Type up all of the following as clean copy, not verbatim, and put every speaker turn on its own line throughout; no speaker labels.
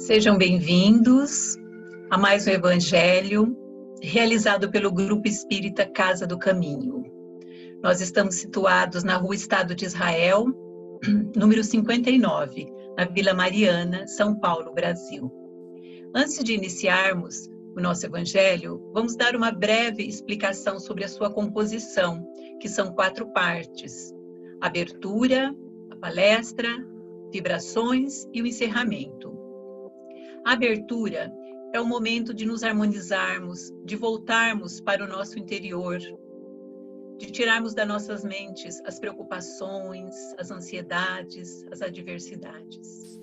Sejam bem-vindos a mais um Evangelho realizado pelo Grupo Espírita Casa do Caminho. Nós estamos situados na Rua Estado de Israel, número 59, na Vila Mariana, São Paulo, Brasil. Antes de iniciarmos o nosso Evangelho, vamos dar uma breve explicação sobre a sua composição, que são 4 partes: a abertura, a palestra, vibrações e o encerramento. A abertura é o momento de nos harmonizarmos, de voltarmos para o nosso interior, de tirarmos das nossas mentes as preocupações, as ansiedades, as adversidades.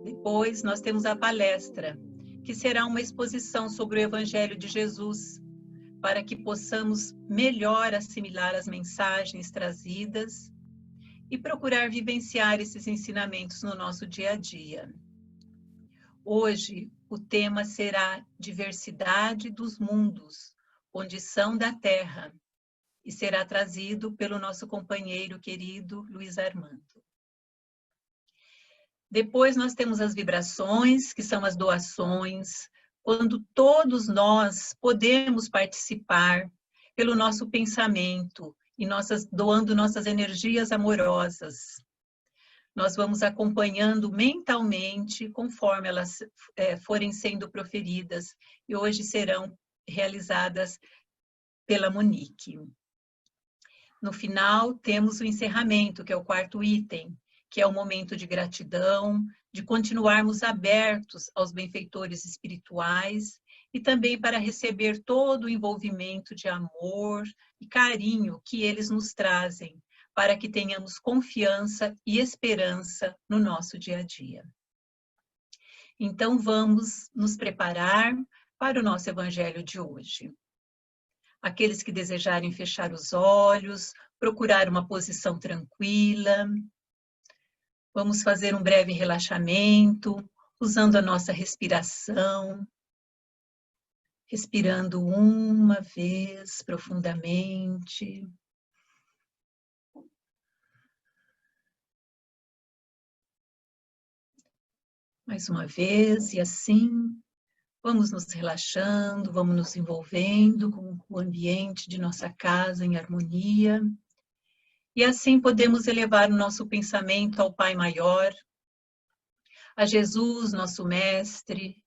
Depois, nós temos a palestra, que será uma exposição sobre o Evangelho de Jesus, para que possamos melhor assimilar as mensagens trazidas e procurar vivenciar esses ensinamentos no nosso dia a dia. Hoje, o tema será Diversidade dos Mundos, Condição da Terra, e será trazido pelo nosso companheiro querido Luiz Armando. Depois nós temos as vibrações, que são as doações, quando todos nós podemos participar pelo nosso pensamento e doando nossas energias amorosas. Nós vamos acompanhando mentalmente conforme elas forem sendo proferidas e hoje serão realizadas pela Monique. No final, temos o encerramento, que é o 4º item, que é o momento de gratidão, de continuarmos abertos aos benfeitores espirituais e também para receber todo o envolvimento de amor e carinho que eles nos trazem, para que tenhamos confiança e esperança no nosso dia a dia. Então, vamos nos preparar para o nosso Evangelho de hoje. Aqueles que desejarem fechar os olhos, procurar uma posição tranquila. Vamos fazer um breve relaxamento, usando a nossa respiração. Respirando uma vez profundamente. Mais uma vez, e assim, vamos nos relaxando, vamos nos envolvendo com o ambiente de nossa casa em harmonia. E assim podemos elevar o nosso pensamento ao Pai Maior, a Jesus, nosso Mestre,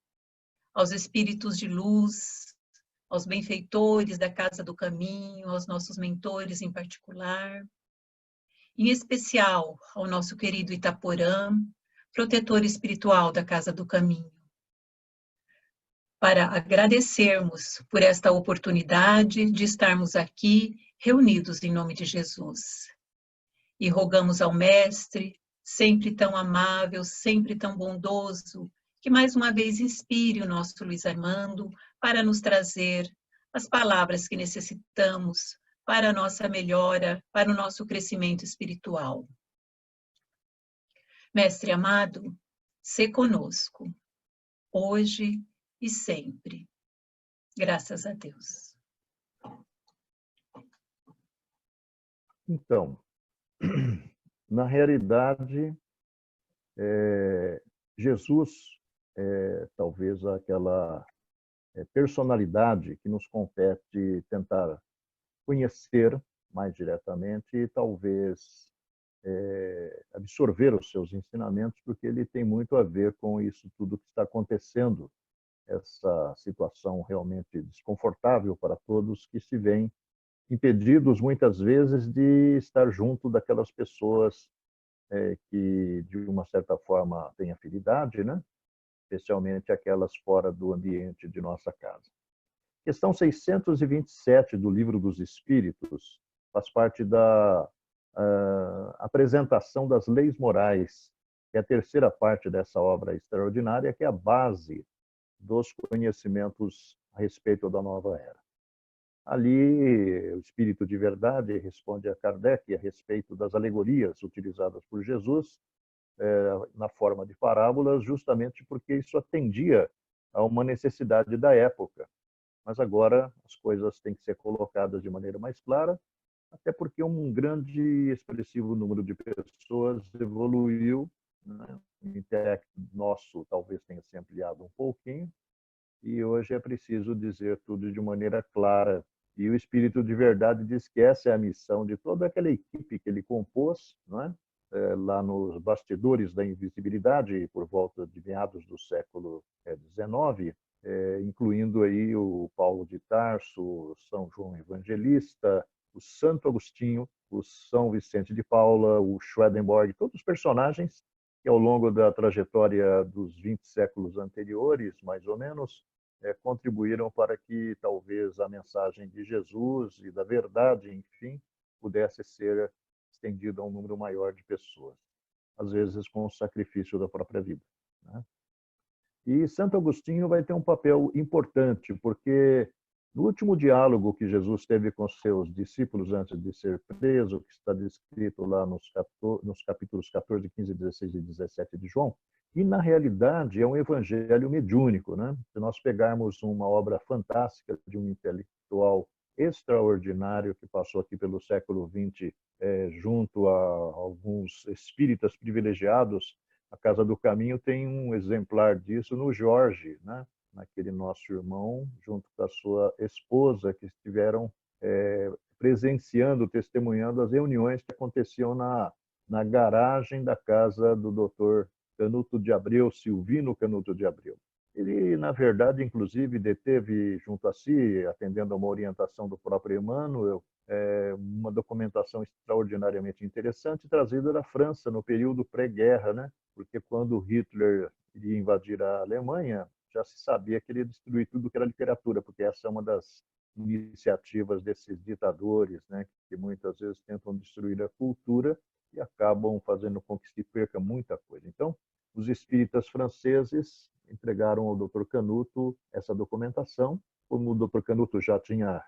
aos Espíritos de Luz, aos benfeitores da Casa do Caminho, aos nossos mentores em particular, em especial ao nosso querido Itaporã, protetor espiritual da Casa do Caminho, para agradecermos por esta oportunidade de estarmos aqui reunidos em nome de Jesus. E rogamos ao Mestre, sempre tão amável, sempre tão bondoso, que mais uma vez inspire o nosso Luiz Armando para nos trazer as palavras que necessitamos para a nossa melhora, para o nosso crescimento espiritual. Mestre amado, sê conosco, hoje e sempre. Graças a Deus.
Então, na realidade, Jesus é talvez aquela personalidade que nos compete tentar conhecer mais diretamente e talvez absorver os seus ensinamentos, porque ele tem muito a ver com isso tudo que está acontecendo, essa situação realmente desconfortável para todos que se veem impedidos muitas vezes de estar junto daquelas pessoas que de uma certa forma têm afinidade, né? Especialmente aquelas fora do ambiente de nossa casa. Questão 627 do Livro dos Espíritos faz parte da apresentação das leis morais, que é a terceira parte dessa obra extraordinária, que é a base dos conhecimentos a respeito da nova era. Ali, o Espírito de Verdade responde a Kardec a respeito das alegorias utilizadas por Jesus na forma de parábolas, justamente porque isso atendia a uma necessidade da época. Mas agora as coisas têm que ser colocadas de maneira mais clara, até porque um grande e expressivo número de pessoas evoluiu né? O intelecto nosso talvez tenha se ampliado um pouquinho, e hoje é preciso dizer tudo de maneira clara. E o Espírito de Verdade diz que essa é a missão de toda aquela equipe que ele compôs, não é? Lá nos bastidores da invisibilidade, por volta de meados do século XIX, incluindo aí o Paulo de Tarso, São João Evangelista, o Santo Agostinho, o São Vicente de Paula, o Swedenborg, todos os personagens que ao longo da trajetória dos 20 séculos anteriores, mais ou menos, contribuíram para que talvez a mensagem de Jesus e da verdade, enfim, pudesse ser estendida a um número maior de pessoas, às vezes com o sacrifício da própria vida, né? E Santo Agostinho vai ter um papel importante, porque no último diálogo que Jesus teve com seus discípulos antes de ser preso, que está descrito lá nos capítulos 14, 15, 16 e 17 de João, e na realidade é um evangelho mediúnico, né? Se nós pegarmos uma obra fantástica de um intelectual extraordinário que passou aqui pelo século XX, junto a alguns espíritas privilegiados, a Casa do Caminho tem um exemplar disso no Jorge, né? Naquele nosso irmão, junto com a sua esposa, que estiveram presenciando, testemunhando as reuniões que aconteciam na garagem da casa do doutor Canuto de Abreu, Silvino Canuto de Abreu. Ele, na verdade, inclusive, deteve junto a si, atendendo a uma orientação do próprio Emmanuel, uma documentação extraordinariamente interessante trazida da França no período pré-guerra, né? Porque quando Hitler iria invadir a Alemanha, já se sabia que ele ia destruir tudo que era literatura, porque essa é uma das iniciativas desses ditadores, né? Que muitas vezes tentam destruir a cultura e acabam fazendo com que se perca muita coisa. Então, os espíritas franceses entregaram ao Dr. Canuto essa documentação. Como o Dr. Canuto já tinha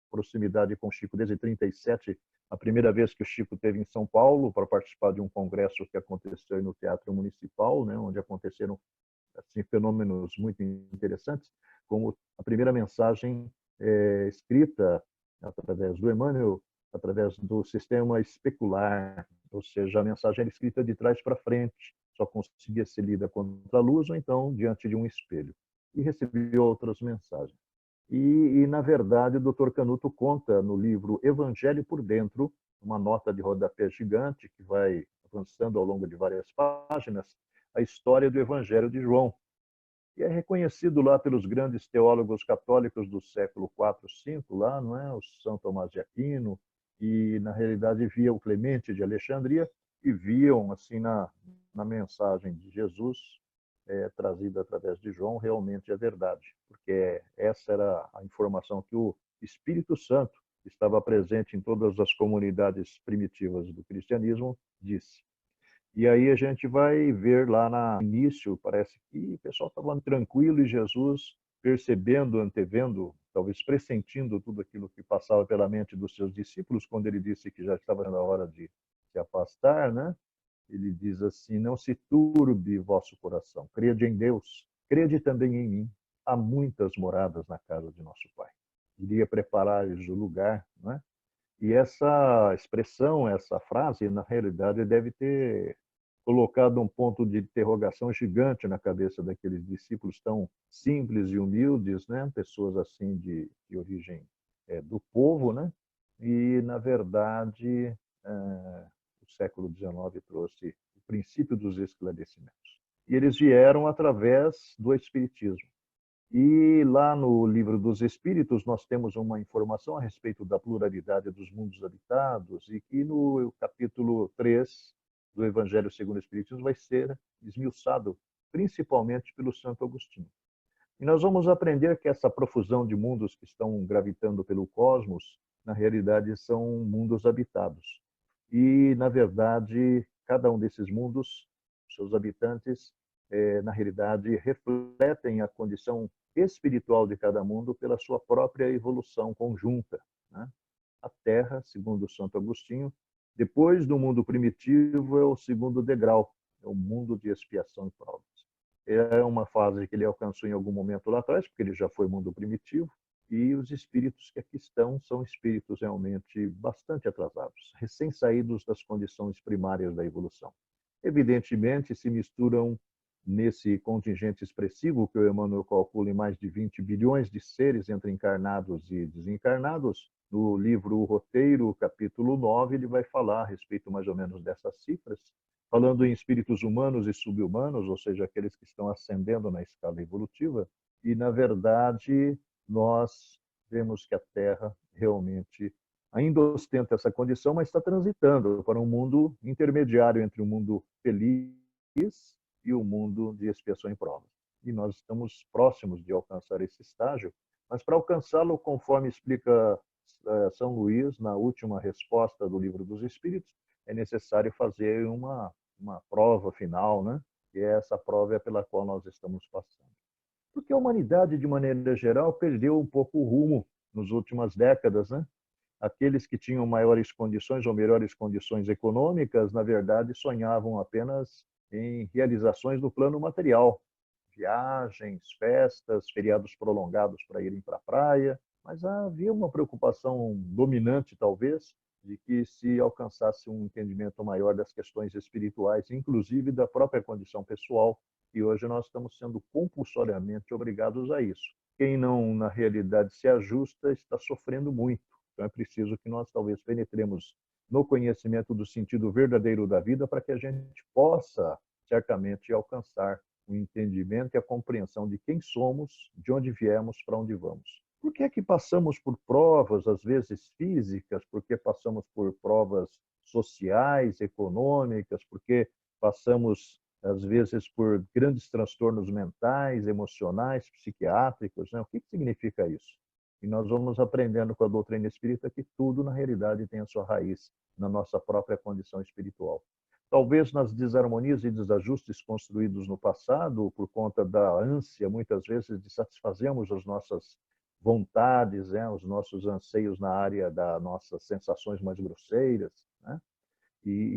proximidade com o Chico desde 37, a primeira vez que o Chico esteve em São Paulo para participar de um congresso que aconteceu no Teatro Municipal, né, onde aconteceram assim, fenômenos muito interessantes, como a primeira mensagem escrita através do Emmanuel, através do sistema especular, ou seja, a mensagem era escrita de trás para frente, só conseguia ser lida contra a luz ou então diante de um espelho. E recebeu outras mensagens. Na verdade, o Dr. Canuto conta no livro Evangelho por Dentro, uma nota de rodapé gigante que vai avançando ao longo de várias páginas, a história do Evangelho de João. E é reconhecido lá pelos grandes teólogos católicos do século IV, V, lá, não é? O São Tomás de Aquino, e na realidade via o Clemente de Alexandria e viam assim na mensagem de Jesus trazida através de João realmente a verdade, porque essa era a informação que o Espírito Santo estava presente em todas as comunidades primitivas do cristianismo disse. E aí a gente vai ver lá no início, parece que o pessoal estava tranquilo e Jesus, percebendo, antevendo, talvez pressentindo tudo aquilo que passava pela mente dos seus discípulos, quando ele disse que já estava na hora de se afastar, né? Ele diz assim: não se turbe vosso coração, crede em Deus, crede também em mim. Há muitas moradas na casa de nosso Pai. Iria preparar-lhes o lugar, não é? E essa expressão, essa frase, na realidade, deve ter colocado um ponto de interrogação gigante na cabeça daqueles discípulos tão simples e humildes, né? Pessoas assim de origem do povo, né? E, na verdade, o século XIX trouxe o princípio dos esclarecimentos. E eles vieram através do Espiritismo. E lá no Livro dos Espíritos nós temos uma informação a respeito da pluralidade dos mundos habitados e que no capítulo 3 do Evangelho segundo o Espiritismo vai ser esmiuçado principalmente pelo Santo Agostinho. E nós vamos aprender que essa profusão de mundos que estão gravitando pelo cosmos, na realidade, são mundos habitados. E, na verdade, cada um desses mundos, seus habitantes, na realidade, refletem a condição espiritual de cada mundo pela sua própria evolução conjunta, né? A Terra, segundo Santo Agostinho, depois do mundo primitivo, é o segundo degrau, é o mundo de expiação e provas. É uma fase que ele alcançou em algum momento lá atrás, porque ele já foi mundo primitivo, e os espíritos que aqui estão são espíritos realmente bastante atrasados, recém-saídos das condições primárias da evolução. evidentemente se misturam nesse contingente expressivo que o Emmanuel calcula em mais de 20 bilhões de seres entre encarnados e desencarnados. No livro O Roteiro, capítulo 9, ele vai falar a respeito mais ou menos dessas cifras, falando em espíritos humanos e subhumanos, ou seja, aqueles que estão ascendendo na escala evolutiva. E, na verdade, nós vemos que a Terra realmente ainda ostenta essa condição, mas está transitando para um mundo intermediário entre o mundo feliz e o mundo de expiação e provas. E nós estamos próximos de alcançar esse estágio, mas para alcançá-lo, conforme explica São Luís na última resposta do Livro dos Espíritos, é necessário fazer uma prova final, né? E essa prova é pela qual nós estamos passando. Porque a humanidade, de maneira geral, perdeu um pouco o rumo nas últimas décadas, né? Aqueles que tinham maiores condições ou melhores condições econômicas, na verdade, sonhavam apenas em realizações no plano material, viagens, festas, feriados prolongados para irem para a praia, mas havia uma preocupação dominante, talvez, de que se alcançasse um entendimento maior das questões espirituais, inclusive da própria condição pessoal, e hoje nós estamos sendo compulsoriamente obrigados a isso. Quem não, na realidade, se ajusta, está sofrendo muito. Então é preciso que nós talvez penetremos no conhecimento do sentido verdadeiro da vida para que a gente possa, certamente, alcançar o entendimento e a compreensão de quem somos, de onde viemos, para onde vamos. Por que é que passamos por provas, às vezes físicas, porque passamos por provas sociais, econômicas, porque passamos, às vezes, por grandes transtornos mentais, emocionais, psiquiátricos, né? O que significa isso? E nós vamos aprendendo com a doutrina espírita que tudo, na realidade, tem a sua raiz na nossa própria condição espiritual. Talvez nas desarmonias e desajustes construídos no passado, por conta da ânsia, muitas vezes, de satisfazermos as nossas vontades, né, os nossos anseios na área das nossas sensações mais grosseiras, né?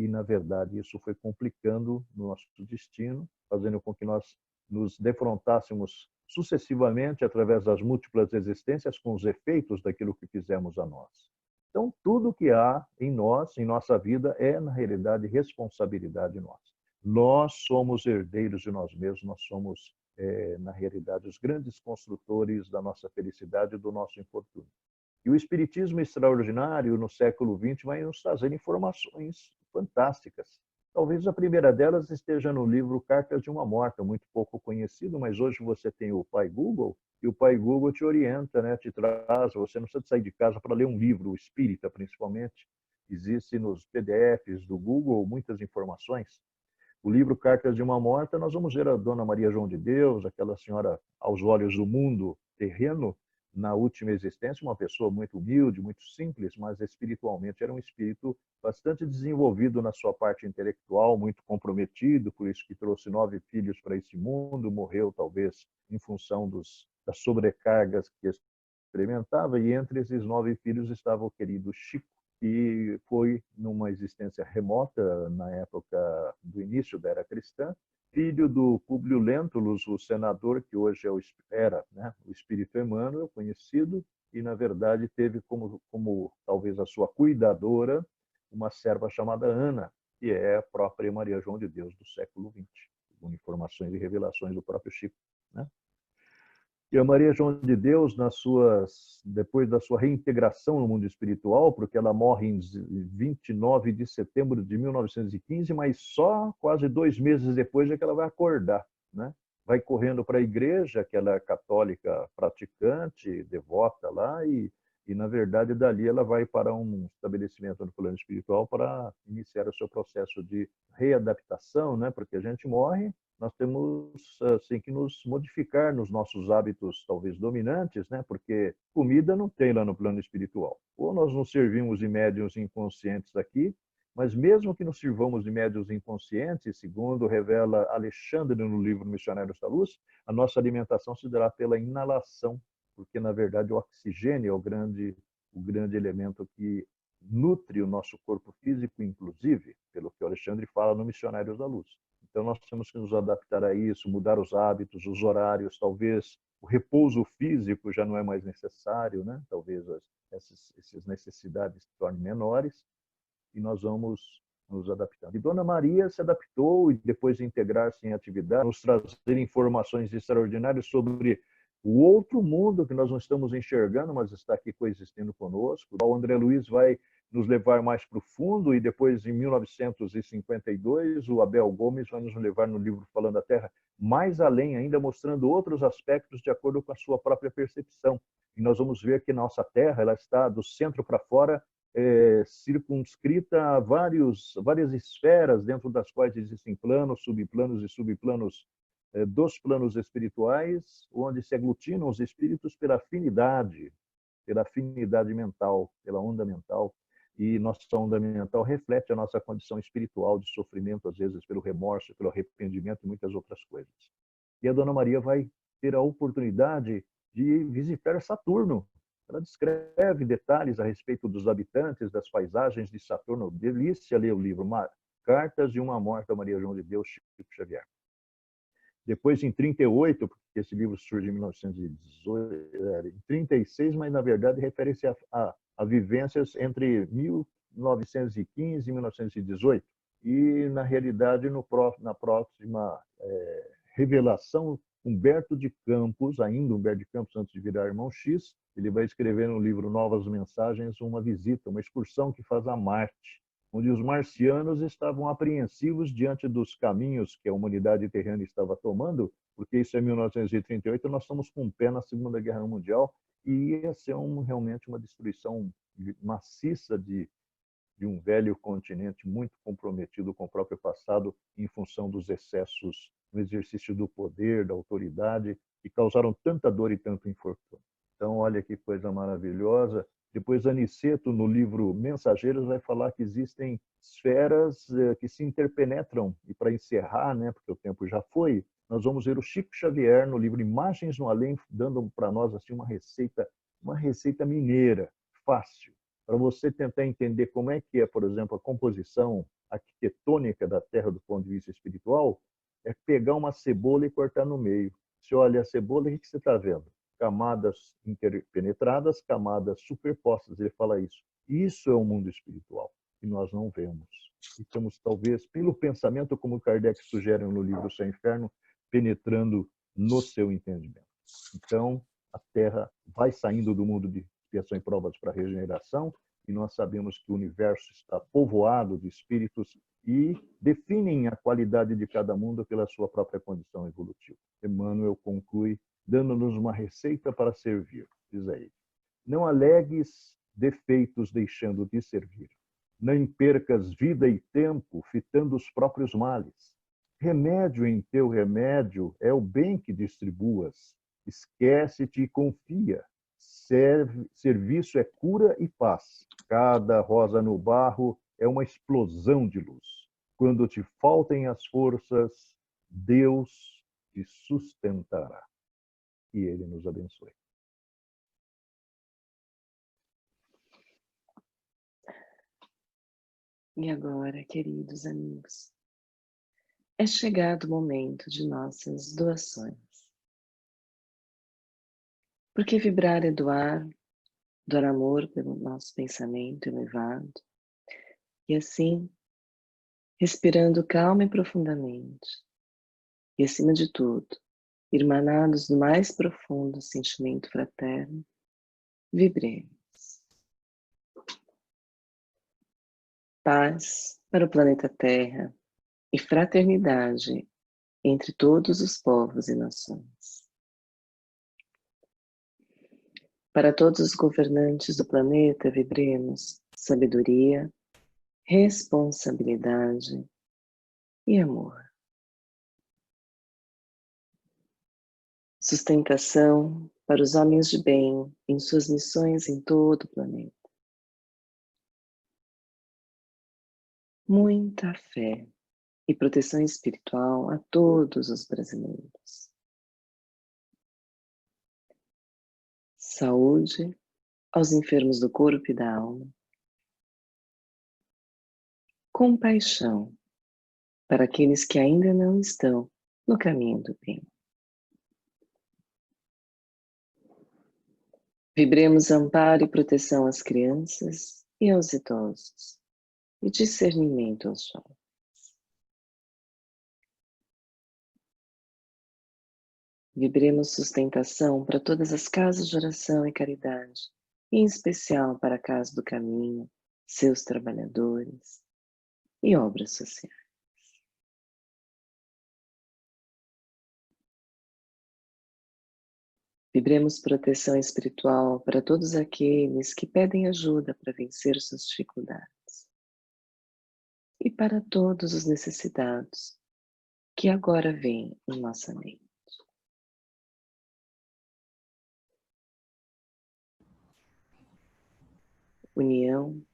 Na verdade, isso foi complicando o nosso destino, fazendo com que nós nos defrontássemos sucessivamente, através das múltiplas existências, com os efeitos daquilo que fizemos a nós. Então, tudo que há em nós, em nossa vida, é, na realidade, responsabilidade nossa. Nós somos herdeiros de nós mesmos, nós somos, na realidade, os grandes construtores da nossa felicidade e do nosso infortúnio. E o Espiritismo extraordinário, no século XX, vai nos trazer informações fantásticas. Talvez a primeira delas esteja no livro Cartas de uma Morta, muito pouco conhecido, mas hoje você tem o Pai Google, e o Pai Google te orienta, né? Te traz, você não precisa sair de casa para ler um livro espírita, principalmente. Existe nos PDFs do Google muitas informações. O livro Cartas de uma Morta, nós vamos ver a Dona Maria João de Deus, aquela senhora aos olhos do mundo terreno, na última existência, uma pessoa muito humilde, muito simples, mas espiritualmente era um espírito bastante desenvolvido na sua parte intelectual, muito comprometido, por isso que trouxe 9 filhos para esse mundo, morreu talvez em função das sobrecargas que experimentava, e entre esses 9 filhos estava o querido Chico, que foi numa existência remota na época do início da era cristã, filho do Públio Lentulus, o senador que hoje era, né, o Espírito Emmanuel, conhecido, e na verdade teve como talvez a sua cuidadora uma serva chamada Ana, que é a própria Maria João de Deus do século XX, com informações e revelações do próprio Chico, né? E a Maria João de Deus, depois da sua reintegração no mundo espiritual, porque ela morre em 29 de setembro de 1915, mas só quase 2 meses depois é que ela vai acordar, né? Vai correndo para a igreja, que ela é católica praticante, devota lá, e na verdade dali ela vai para um estabelecimento no plano espiritual para iniciar o seu processo de readaptação, né? Porque a gente morre, nós temos assim que nos modificar nos nossos hábitos talvez dominantes, né? Porque comida não tem lá no plano espiritual. Ou nós nos servimos de médiuns inconscientes aqui, mas mesmo que nos sirvamos de médiuns inconscientes, segundo revela Alexandre no livro Missionários da Luz, a nossa alimentação se dará pela inalação, porque na verdade o oxigênio é o grande elemento que nutre o nosso corpo físico, inclusive, pelo que o Alexandre fala no Missionários da Luz. Então, nós temos que nos adaptar a isso, mudar os hábitos, os horários, talvez o repouso físico já não é mais necessário, né? Talvez essas necessidades se tornem menores, e nós vamos nos adaptando. E Dona Maria se adaptou e depois de integrar-se em atividade, nos trazer informações extraordinárias sobre o outro mundo que nós não estamos enxergando, mas está aqui coexistindo conosco. O André Luiz vai nos levar mais para o fundo e depois, em 1952, o Abel Gomes vai nos levar no livro Falando a Terra mais além ainda, mostrando outros aspectos de acordo com a sua própria percepção. E nós vamos ver que nossa Terra ela está do centro para fora, circunscrita a várias esferas, dentro das quais existem planos, subplanos e subplanos dos planos espirituais, onde se aglutinam os espíritos pela afinidade mental, pela onda mental. E nossa onda mental reflete a nossa condição espiritual de sofrimento, às vezes pelo remorso, pelo arrependimento e muitas outras coisas. E a Dona Maria vai ter a oportunidade de visitar Saturno. Ela descreve detalhes a respeito dos habitantes, das paisagens de Saturno. Delícia ler o livro Cartas de uma Morta Maria João de Deus, Chico Xavier. Depois, em 38, porque esse livro surge em 1918, em 36, mas na verdade refere-se a vivências entre 1915 e 1918. E, na realidade, na próxima revelação, Humberto de Campos, ainda Humberto de Campos, antes de virar Irmão X, ele vai escrever no livro Novas Mensagens uma visita, uma excursão que faz a Marte, onde os marcianos estavam apreensivos diante dos caminhos que a humanidade terrena estava tomando, porque isso é 1938, nós estamos com o pé na Segunda Guerra Mundial, e ia ser realmente uma destruição maciça de um velho continente muito comprometido com o próprio passado em função dos excessos no exercício do poder, da autoridade, que causaram tanta dor e tanto infortúnio. Então, olha que coisa maravilhosa. Depois, Aniceto, no livro Mensageiros, vai falar que existem esferas que se interpenetram. E para encerrar, né, porque o tempo já foi, nós vamos ver o Chico Xavier no livro Imagens no Além, dando para nós assim uma receita mineira, fácil, para você tentar entender como é que é, por exemplo, a composição arquitetônica da Terra do ponto de vista espiritual, é pegar uma cebola e cortar no meio. Você olha a cebola, o que você está vendo? Camadas interpenetradas, camadas superpostas. Ele fala isso. Isso é o mundo espiritual, que nós não vemos. Estamos, talvez, pelo pensamento, como Kardec sugere no livro Céu e Inferno, penetrando no seu entendimento. Então, a Terra vai saindo do mundo de expiação e provas para a regeneração, e nós sabemos que o universo está povoado de espíritos e definem a qualidade de cada mundo pela sua própria condição evolutiva. Emmanuel conclui dando-nos uma receita para servir. Diz aí: não alegues defeitos deixando de servir. Nem percas vida e tempo fitando os próprios males. Remédio em teu remédio é o bem que distribuas. Esquece-te e confia. Serviço é cura e paz. Cada rosa no barro é uma explosão de luz. Quando te faltem as forças, Deus te sustentará. E Ele nos abençoe.
E agora, queridos amigos, é chegado o momento de nossas doações. Porque vibrar é doar amor pelo nosso pensamento elevado, e assim, respirando calma e profundamente, e acima de tudo, irmanados no mais profundo sentimento fraterno, vibremos. Paz para o planeta Terra e fraternidade entre todos os povos e nações. Para todos os governantes do planeta, vibremos sabedoria, responsabilidade e amor. Sustentação para os homens de bem em suas missões em todo o planeta. Muita fé e proteção espiritual a todos os brasileiros. Saúde aos enfermos do corpo e da alma. Compaixão para aqueles que ainda não estão no caminho do bem. Vibremos amparo e proteção às crianças e aos idosos. e discernimento aos jovens. Vibremos sustentação para todas as casas de oração e caridade, e em especial para a Casa do Caminho, seus trabalhadores e obras sociais. Vibremos proteção espiritual para todos aqueles que pedem ajuda para vencer suas dificuldades. E para todos os necessitados que agora vêm em nossa mente. União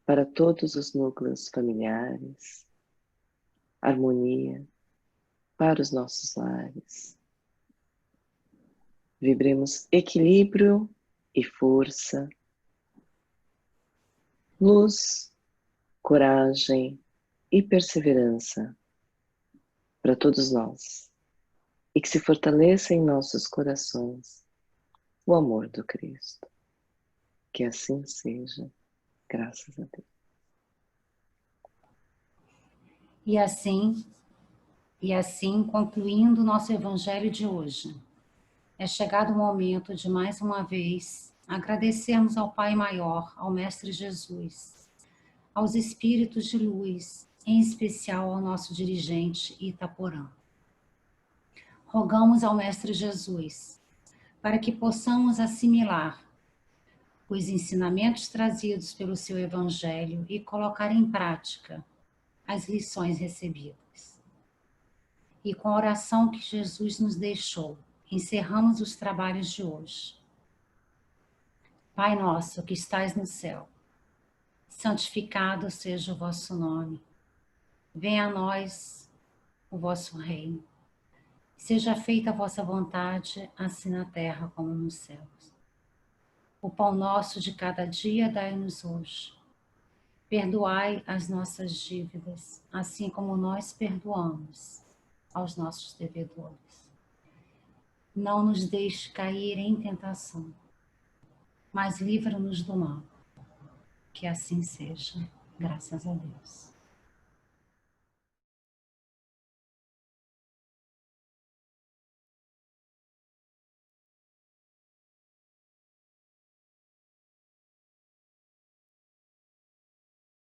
para todos os núcleos familiares. Harmonia para os nossos lares. Vibremos equilíbrio e força, luz, coragem e perseverança para todos nós, e que se fortaleça em nossos corações o amor do Cristo. Que assim seja, graças a Deus.
E assim, concluindo o nosso Evangelho de hoje, é chegado o momento de, mais uma vez, agradecermos ao Pai Maior, ao Mestre Jesus, aos Espíritos de Luz, em especial ao nosso dirigente Itaporã. Rogamos ao Mestre Jesus para que possamos assimilar os ensinamentos trazidos pelo seu Evangelho e colocar em prática as lições recebidas. E com a oração que Jesus nos deixou, encerramos os trabalhos de hoje. Pai nosso que estais no céu, santificado seja o vosso nome. Venha a nós o vosso reino. Seja feita a vossa vontade, assim na terra como nos céus. O pão nosso de cada dia dai-nos hoje. Perdoai as nossas dívidas, assim como nós perdoamos aos nossos devedores. Não nos deixe cair em tentação, mas livra-nos do mal. Que assim seja, graças a Deus.